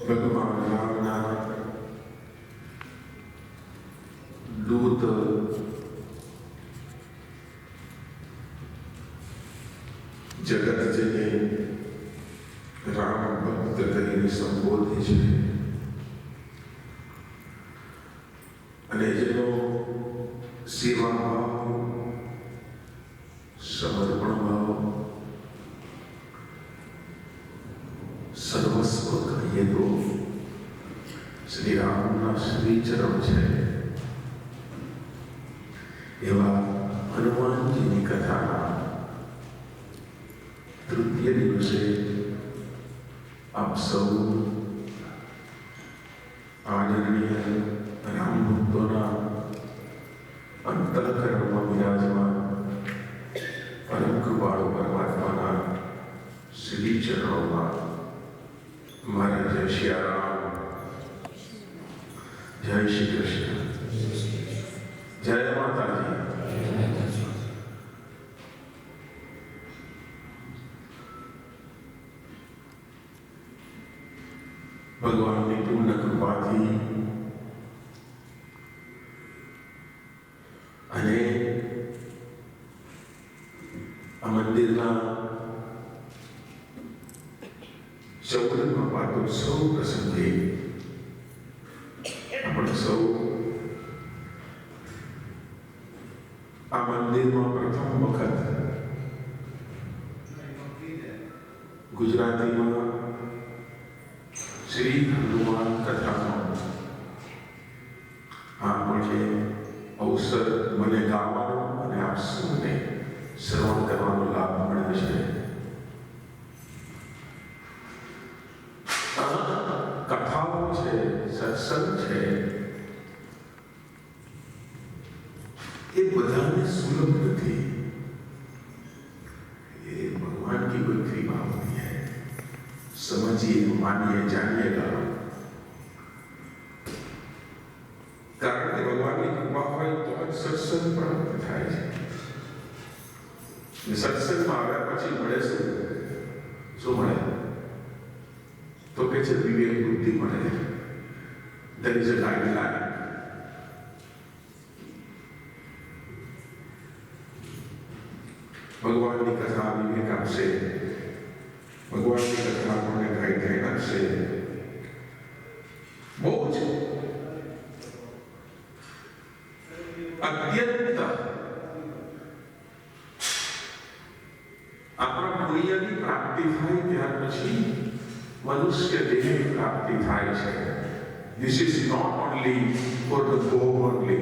ભગવાન રામના દૂત જગત જેને રામ ભક્ત કહીને સંબોધે છે અને જેનો સેવા ભાવ, સમર્પણ ભાવ, સર્વસ્વ કહીએ તો શ્રી રામના શ્રી ચરણ છે. એવા હનુમાનજીની કથાના તૃતીય દિવસે આપ સૌ આદરણીય રામ ભક્તોના અંતઃકરણમાં વિરાજમાન પરમ કૃપાળુ પરમાત્માના શ્રી ચરણોમાં મારા જય શ્રી રામ, જય શ્રી કૃષ્ણ, જય માતાજી. ભગવાનની પૂર્ણ કૃપાથી અને આ મંદિરના ચૌદમા પાટોત્સવ પ્રસંગે આપણે સૌ આ મંદિરમાં પ્રથમ વખત ગુજરાતીમાં શ્રી હનુમાન કથાનો આપણને અવસર મને ગાવાનો અને આપ સૌને શ્રવણ કરવાનો લાભ મળ્યો છે. કથાઓ છે, સત્સંગ છે, એ બધાને સુલભ નથી. એ भगवान की कोई कृपा होती है. समझिए, मानिए, जानिएगा. कारण કે ભગવાનની કૃપા હોય તો જ સત્સંગ પ્રાપ્ત થાય છે. સત્સંગમાં આવ્યા પછી મળે શું મળે? તો કે છે વિવેક બુદ્ધિ મળે. There is a guideline. ભગવાનની કથા વિવેક આપશે, ભગવાનની કથા આપણને ગાઈડલાઈન આપશે. બહુ જ અત્યંત આપણા પુણ્યની પ્રાપ્તિ થાય ત્યાર પછી મનુષ્ય દેહની પ્રાપ્તિ થાય છે. This is not only for the ભોગ only.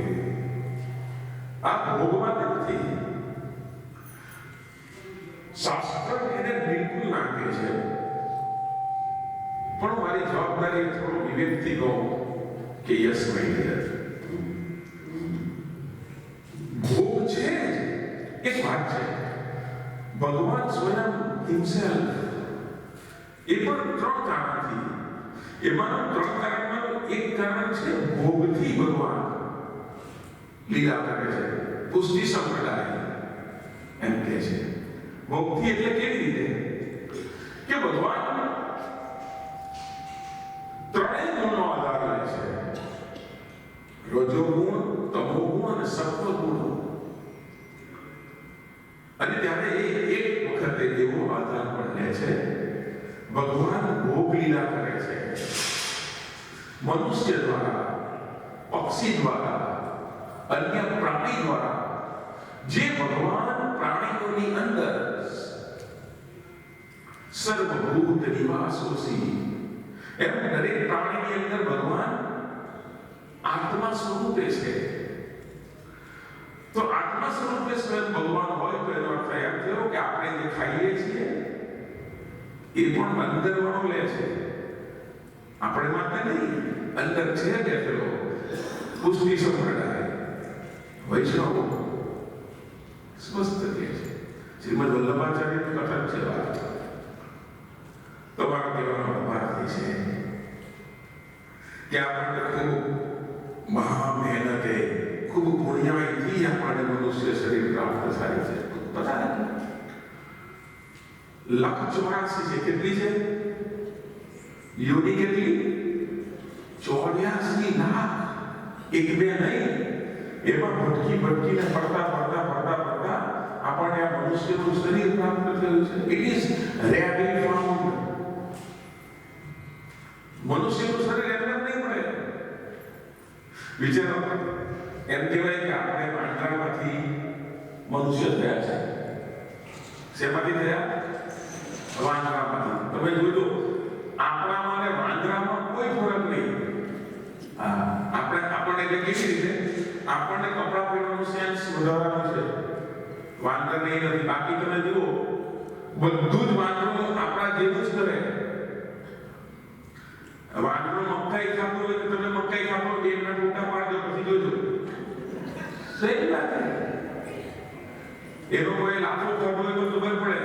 આ ભોગમાં નથી. શાસ્ત્ર એને બિલકુલ ના કહે છે, પણ મારી જવાબદારી થોડો વિવેકથી કહું કે યસ માય ડિયર, ભોગ છે એક વાત છે. ભગવાન સ્વયં હિમસેલ્ફ એ પણ 3 કારણથી, એમાંનું 3 કારણમાં એક કારણ છે ભોગથી ભગવાન લીલા કરે છે. પુષ્ટિ સંપ્રદાય એમ કહે છે ભોગથી એટલે કેવી રીતે કે ભગવાન 3 ગુણનો આધાર લે છે: રજો ગુણ, તમો ગુણ અને સત્વ ગુણ. અને ત્યારે એક વખતે એવો આધાર પણ લે છે, ભગવાન ભોગ લીલા કરે છે મનુષ્ય દ્વારા, પક્ષી દ્વારા, અન્ય પ્રાણી દ્વારા. જે ભગવાન પ્રાણીઓની અંદર સર્વભૂત નિવાસોસી, એમ દરેક પ્રાણીની અંદર ભગવાન આત્મા સ્વરૂપે છે. તો આત્મા સ્વરૂપે સ્વયં ભગવાન હોય તો એનો અર્થ એમ થયો કે આપણે જે ખાઈએ છીએ એ પણ અંદર વાળો લે છે, આપણે માટે નહીં. અંદર છે બેઠેલો પુષ્ટિ સંપ્રદાય વૈષ્ણવ સ્વસ્થ કહે છે. શ્રીમદ વલ્લભાચાર્યનું કથન છે. વાત તમારા કહેવાનો અભારથી છે કે આપણને ખૂબ મહા મહેનતે, ખૂબ પુણ્યથી આપણને મનુષ્ય શરીર પ્રાપ્ત થાય છે. બધા 184,000 છે. કેટલી છે? યોની કેટલી 84 લાખ, એક બે નહીં. એમાં ભટકીને પડતા આપણને આ મનુષ્યનું શરીર પ્રાપ્ત થયું છે. It is rarely found. મનુષ્યનું શરીર એમને નહીં મળે. વિચારો, એમ કહેવાય કે આપણે પાંજરામાંથી મનુષ્ય થયા છે. શેમાંથી થયા? વાંદરામાંથી. તમે જોજો, આપણામાં અને વાંદરામાં કોઈ ફરક નહીં. આપણને કેવી રીતે આપણને કપડા પહેરવાનું સેન્સ વધારવાનું છે, વાંદરને એ નથી. બાકી તમે જુઓ, બધું જ વાંદરો આપણા જેવું જ કરે. વાંદરો મકાઈ ખાતો હોય તો તમે મકાઈ ખાતો હોય, એમના ટોટા પાડજો, પછી જોજો સહી વાત. એનો કોઈ લાફો ખાતો હોય તો ખબર પડે.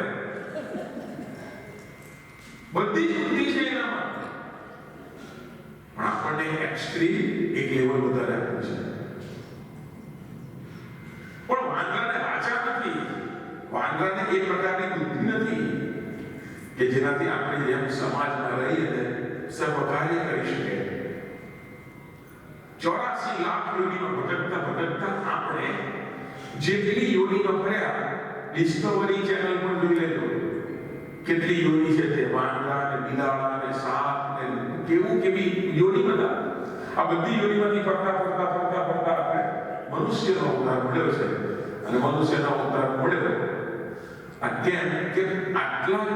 બધી જ બુદ્ધિ છે એનામાં, પણ આપણને એક્સ્ટ્રીમ એક લેવલ વધારે આપ્યું છે. પણ વાંદરાને વાચા નથી, વાંદરાને એ પ્રકારની બુદ્ધિ નથી કે જેનાથી આપણે જેમ સમાજમાં રહીને સહકાર્ય કરી શકે. 84 લાખ યોનીમાં ભટકતા આપણે જેટલી યોનીમાં ફર્યા, ડિસ્કવરી ચેનલ પર જોઈ લેજો કેટલી યોની છે. તે વાંદરા ને બિલાડા ને સાપ ને કેવી યોની બધા. આ બધી યોનીમાંથી ફરતા આપણે મનુષ્યનો અવતાર મળ્યો છે. અને મનુષ્યનો અવતાર મળ્યો કેમ કે આટલા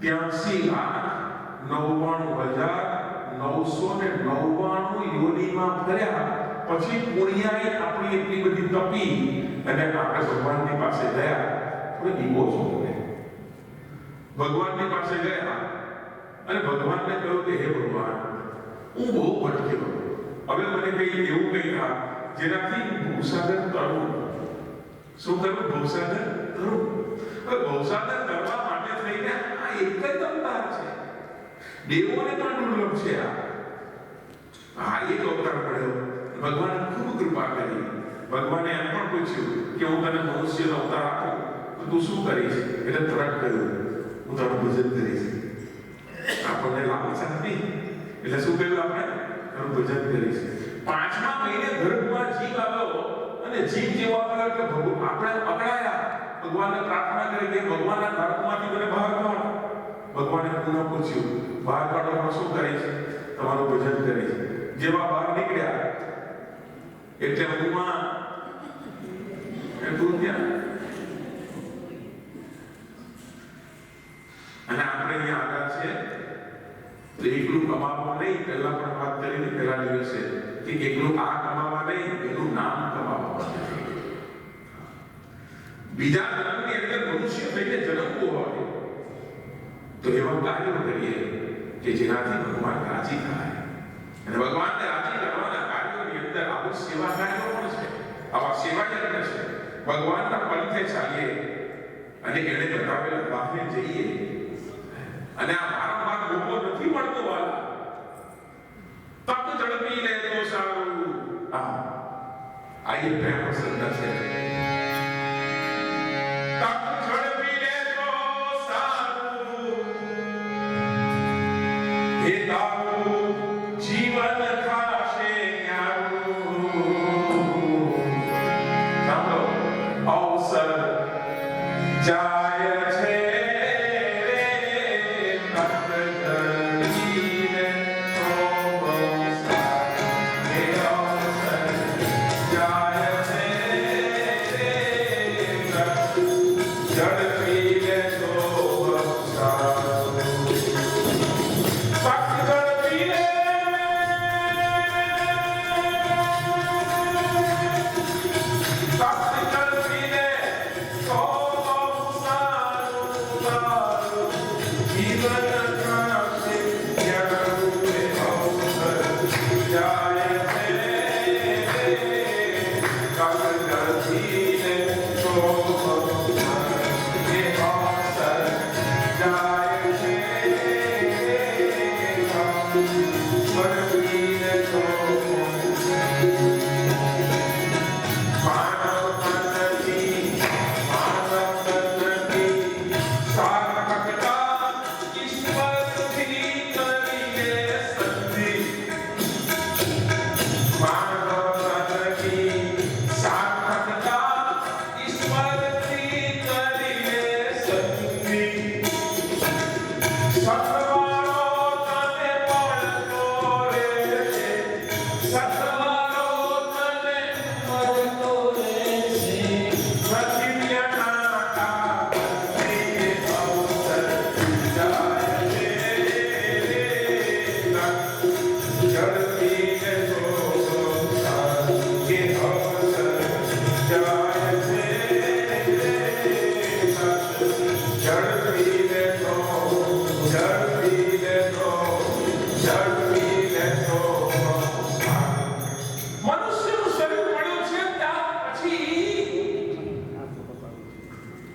83,99,999 યોનીમાં ફર્યા પછી પુણ્યાએ આપણી એટલી બધી તપી અને આપણે ભગવાનની પાસે ગયા. આપણે ઈગો છો, ભગવાનની પાસે ગયા અને ભગવાનને કહ્યું કે હે ભગવાન, હું બહુ ભટક્યો, હવે મને કઈ એવું કઈ થા જેનાથી ભવસાગર તરું. શું કરું? ભવસાગર તરું. હવે ભવસાગર તરવા માટે થઈને આ એક જ અવતાર છે. દેવોને પણ દુર્લભ છે. આ એક અવતાર પડ્યો. ભગવાને ખૂબ કૃપા કરી. ભગવાને એમ પણ પૂછ્યું કે હું તને મનુષ્યનો અવતાર આપું તો તું શું કરીશ? એટલે તરત કહ્યું, હું તારું ભજન કરીશ. આપણને લાલસા હતી એટલે શું કહ્યું? આપણે તારું ભજન કરીશ. 5મા મહિને ગર્ભમાં જીવ આવ્યો અને જીવ જેવો આવ્યો એટલે આપણે અકળાયા. ભગવાનને પ્રાર્થના કરી કે ભગવાનના ગર્ભમાંથી મને બહાર કાઢો. ભગવાને પુનઃ પૂછ્યું, બહાર કાઢવામાં શું કરીશ? તમારું ભજન કરીશ. જેવા બહાર નીકળ્યા એટલે હુંમાં તું ત્યાં. અને આપણે અહીંયા આગળ છે તો એકલું કમાવા નહીં, પહેલા પણ વાત કરી પહેલા દિવસે કે એકલું આ કમાવા નહીં, એનું નામ કમાવા. બીજા જન્મની અંદર મનુષ્ય થઈને જન્મવું હોય તો એવા કાર્યો કરીએ કે જેનાથી ભગવાન રાજી થાય. અને ભગવાનને રાજી કરવાના કાર્યોની અંદર આવું સેવા કાર્યો પણ છે. આવા સેવા યજ્ઞ છે. ભગવાનના પંથે ચાલીએ અને એને બતાવેલા વાહને જઈએ. અને આ વારંવાર મોકો નથી મળતો. વાલા તક ઝડપી લે તો સારું. આ એ પ્રેમ પ્રસંગ છે. તક ઝડપી લે તો સારું, હે તારું જીવન ખાશે ન્યારું. સાંભળો, અવસર જાય છે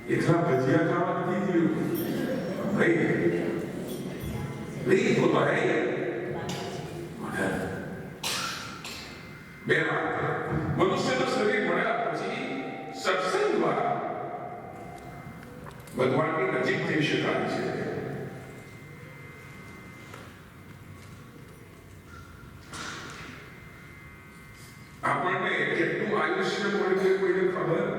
એટલા ભજીયા ખાવા નથી થયું ભાઈ નહીં હોતો હે બે વાત મનુષ્યનું શરીર મળ્યા પછી સત્સંગ દ્વારા ભગવાનની નજીક થઈ શકાય છે. આપણને કેટલું આયુષ્ય મળે છે કોઈને ખબર